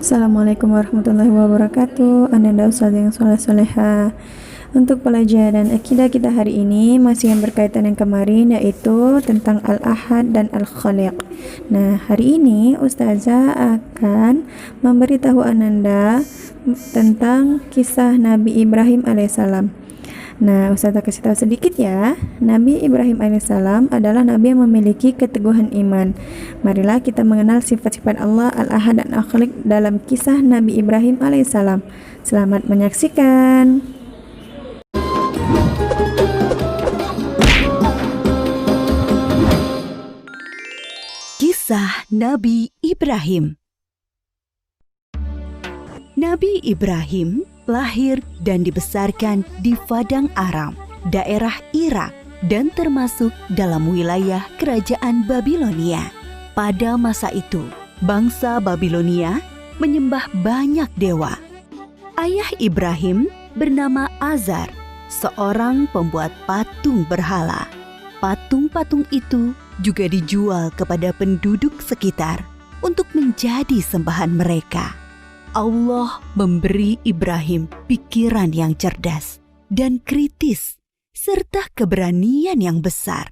Assalamualaikum warahmatullahi wabarakatuh. Ananda Ustaz yang soleh-soleha. Untuk pelajaran akidah kita hari ini masih yang berkaitan yang kemarin, yaitu tentang Al-Ahad dan Al-Khaliq. Nah, hari ini Ustazah akan memberitahu Ananda tentang kisah Nabi Ibrahim alaihissalam. Nah, Ustazah kasih tahu sedikit ya. Nabi Ibrahim alaihissalam adalah nabi yang memiliki keteguhan iman. Marilah kita mengenal sifat-sifat Allah Al-Ahad dan Al-Khaliq dalam kisah Nabi Ibrahim alaihissalam. Selamat menyaksikan. Kisah Nabi Ibrahim. Nabi Ibrahim lahir dan dibesarkan di Padang Aram, daerah Irak, dan termasuk dalam wilayah kerajaan Babilonia. Pada masa itu, bangsa Babilonia menyembah banyak dewa. Ayah Ibrahim bernama Azar, seorang pembuat patung berhala. Patung-patung itu juga dijual kepada penduduk sekitar untuk menjadi sembahan mereka. Allah memberi Ibrahim pikiran yang cerdas dan kritis, serta keberanian yang besar.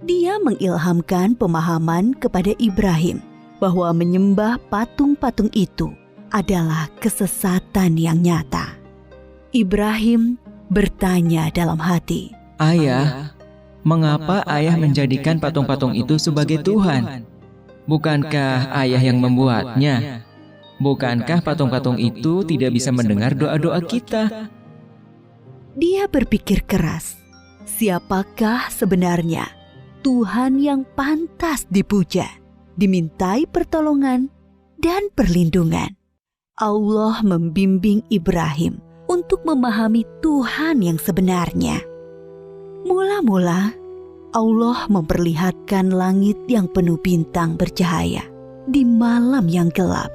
Dia mengilhamkan pemahaman kepada Ibrahim bahwa menyembah patung-patung itu adalah kesesatan yang nyata. Ibrahim bertanya dalam hati, "Ayah, mengapa ayah menjadikan patung-patung itu sebagai Tuhan? Bukankah ayah yang membuatnya? Bukankah patung-patung itu tidak bisa mendengar doa-doa kita?" Dia berpikir keras, siapakah sebenarnya Tuhan yang pantas dipuja, dimintai pertolongan dan perlindungan? Allah membimbing Ibrahim untuk memahami Tuhan yang sebenarnya. Mula-mula, Allah memperlihatkan langit yang penuh bintang bercahaya di malam yang gelap.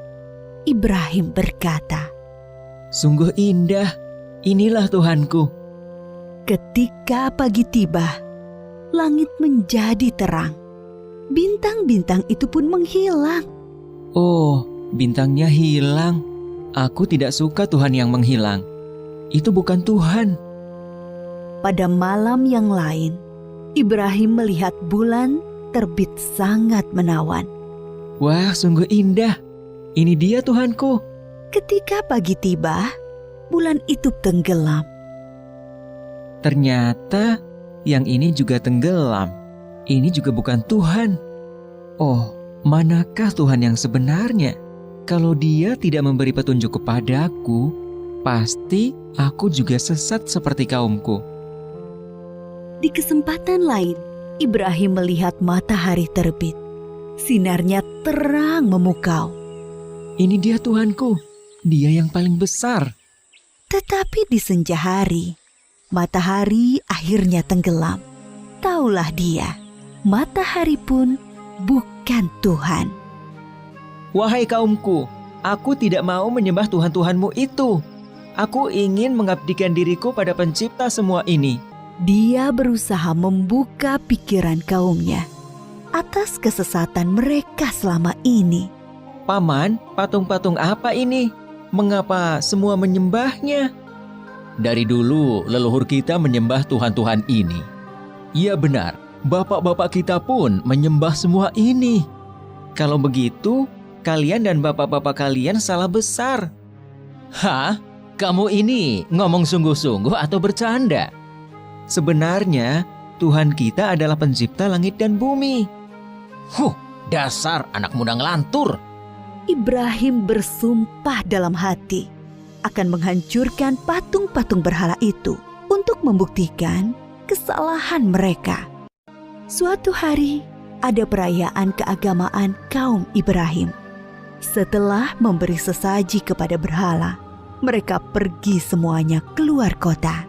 Ibrahim berkata, "Sungguh indah, inilah Tuhanku." Ketika pagi tiba, langit menjadi terang. Bintang-bintang itu pun menghilang. "Oh, bintangnya hilang. Aku tidak suka Tuhan yang menghilang. Itu bukan Tuhan." Pada malam yang lain, Ibrahim melihat bulan terbit sangat menawan. "Wah, sungguh indah. Ini dia Tuhanku." Ketika pagi tiba, bulan itu tenggelam. Ternyata yang ini juga tenggelam. Ini juga bukan Tuhan. Oh, manakah Tuhan yang sebenarnya? Kalau Dia tidak memberi petunjuk kepadaku, pasti aku juga sesat seperti kaumku. Di kesempatan lain, Ibrahim melihat matahari terbit. Sinarnya terang memukau. Ini dia Tuhanku, Dia yang paling besar. Tetapi di senja hari, matahari akhirnya tenggelam. Taulah dia, matahari pun bukan Tuhan. Wahai kaumku, aku tidak mau menyembah Tuhan-Tuhanmu itu. Aku ingin mengabdikan diriku pada pencipta semua ini. Dia berusaha membuka pikiran kaumnya atas kesesatan mereka selama ini. "Paman, patung-patung apa ini? Mengapa semua menyembahnya?" "Dari dulu leluhur kita menyembah Tuhan-Tuhan ini." "Iya benar, bapak-bapak kita pun menyembah semua ini." "Kalau begitu, kalian dan bapak-bapak kalian salah besar." "Hah? Kamu ini ngomong sungguh-sungguh atau bercanda?" "Sebenarnya Tuhan kita adalah pencipta langit dan bumi." Dasar anak muda ngelantur." Ibrahim bersumpah dalam hati akan menghancurkan patung-patung berhala itu untuk membuktikan kesalahan mereka. Suatu hari, ada perayaan keagamaan kaum Ibrahim. Setelah memberi sesaji kepada berhala, mereka pergi semuanya keluar kota.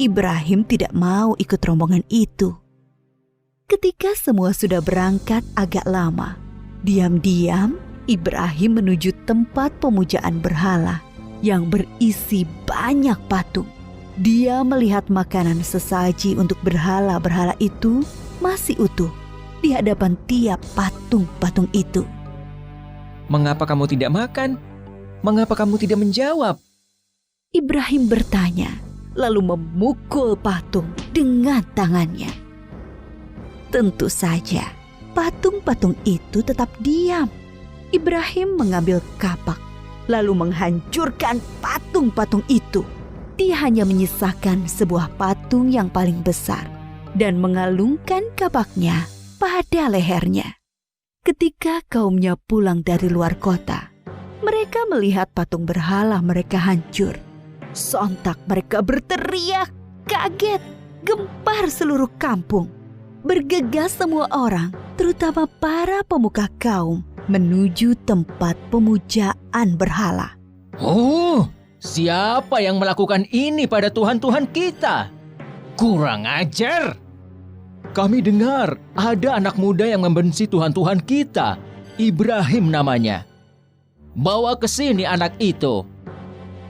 Ibrahim tidak mau ikut rombongan itu. Ketika semua sudah berangkat agak lama, diam-diam Ibrahim menuju tempat pemujaan berhala yang berisi banyak patung. Dia melihat makanan sesaji untuk berhala-berhala itu masih utuh di hadapan tiap patung-patung itu. "Mengapa kamu tidak makan?" Mengapa kamu tidak menjawab? Ibrahim bertanya, lalu memukul patung dengan tangannya. Tentu saja, patung-patung itu tetap diam. Ibrahim mengambil kapak, lalu menghancurkan patung-patung itu. Dia hanya menyisakan sebuah patung yang paling besar dan mengalungkan kapaknya pada lehernya. Ketika kaumnya pulang dari luar kota, mereka melihat patung berhala mereka hancur. Sontak mereka berteriak, kaget, gempar seluruh kampung. Bergegas semua orang, terutama para pemuka kaum, menuju tempat pemujaan berhala. Oh, siapa yang melakukan ini pada Tuhan-Tuhan kita? Kurang ajar! Kami dengar ada anak muda yang membenci Tuhan-Tuhan kita. Ibrahim namanya. Bawa ke sini anak itu.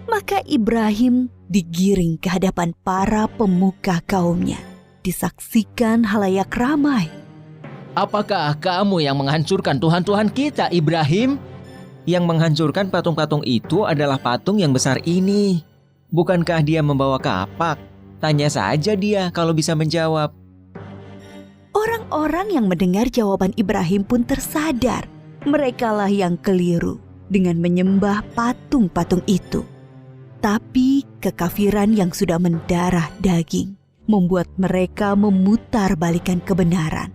Maka Ibrahim digiring ke hadapan para pemuka kaumnya. Disaksikan halayak ramai. Apakah kamu yang menghancurkan Tuhan-Tuhan kita, Ibrahim? Yang menghancurkan patung-patung itu adalah patung yang besar ini. Bukankah dia membawa kapak? Tanya saja dia kalau bisa menjawab. Orang-orang yang mendengar jawaban Ibrahim pun tersadar. Merekalah yang keliru dengan menyembah patung-patung itu. Tapi kekafiran yang sudah mendarah daging membuat mereka memutar balikan kebenaran.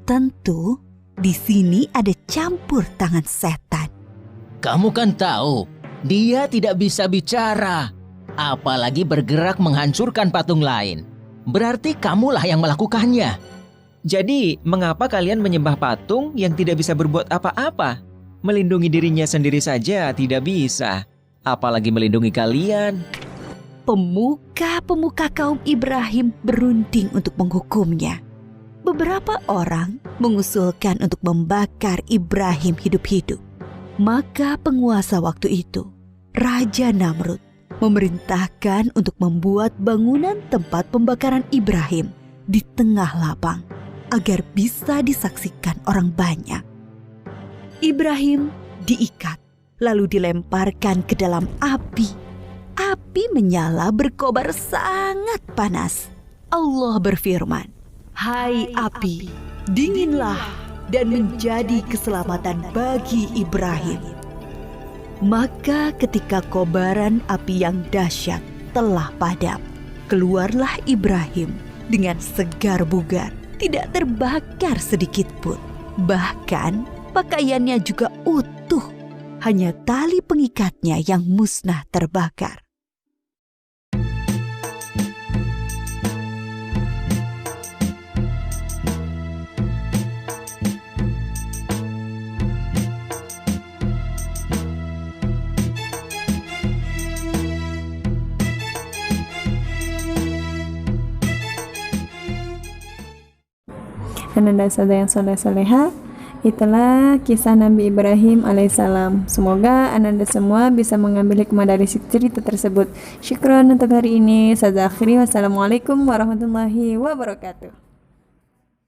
Tentu di sini ada campur tangan setan. Kamu kan tahu, dia tidak bisa bicara, apalagi bergerak menghancurkan patung lain. Berarti kamulah yang melakukannya. Jadi, mengapa kalian menyembah patung yang tidak bisa berbuat apa-apa? Melindungi dirinya sendiri saja tidak bisa, apalagi melindungi kalian. Pemuka-pemuka kaum Ibrahim berunding untuk menghukumnya. Beberapa orang mengusulkan untuk membakar Ibrahim hidup-hidup. Maka penguasa waktu itu, Raja Namrud, memerintahkan untuk membuat bangunan tempat pembakaran Ibrahim di tengah lapang agar bisa disaksikan orang banyak. Ibrahim diikat lalu dilemparkan ke dalam api. Api menyala berkobar sangat panas. Allah berfirman, "Hai api, dinginlah dan menjadi keselamatan bagi Ibrahim." Maka ketika kobaran api yang dahsyat telah padam, keluarlah Ibrahim dengan segar bugar, tidak terbakar sedikit pun. Bahkan pakaiannya juga utuh, hanya tali pengikatnya yang musnah terbakar. Ananda saudara yang soleh-soleha, itulah kisah Nabi Ibrahim alaihissalam. Semoga Ananda semua bisa mengambil hikmah dari cerita tersebut. Syukron untuk hari ini. Saya akhiri. Wassalamualaikum warahmatullahi wabarakatuh.